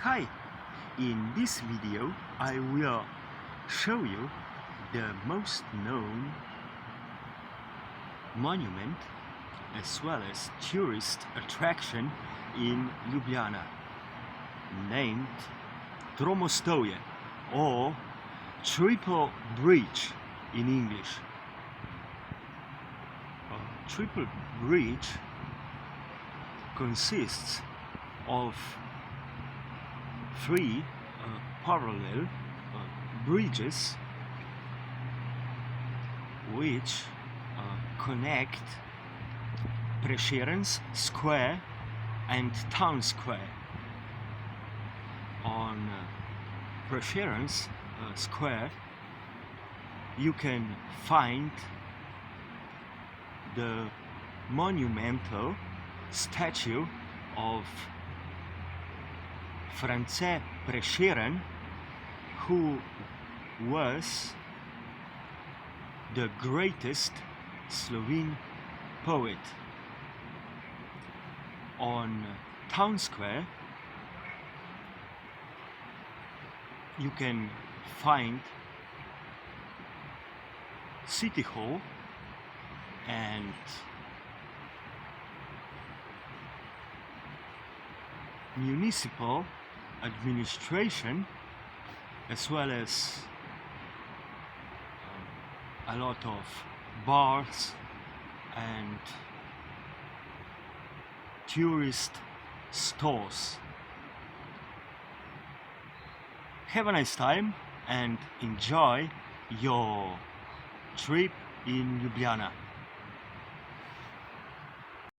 Hi, in this video I will show you the most known monument as well as tourist attraction in Ljubljana, named Tromostovje, or Tripple Bridge in English. Tripple Bridge consists of three parallel bridges which connect Prešeren's Square and Town Square. On Prešeren's Square you can find the monumental statue of France Prešeren, who was the greatest Slovene poet. On Town Square you can find City Hall and municipal administration, as well as a lot of bars and tourist stores. Have a nice time and enjoy your trip in Ljubljana.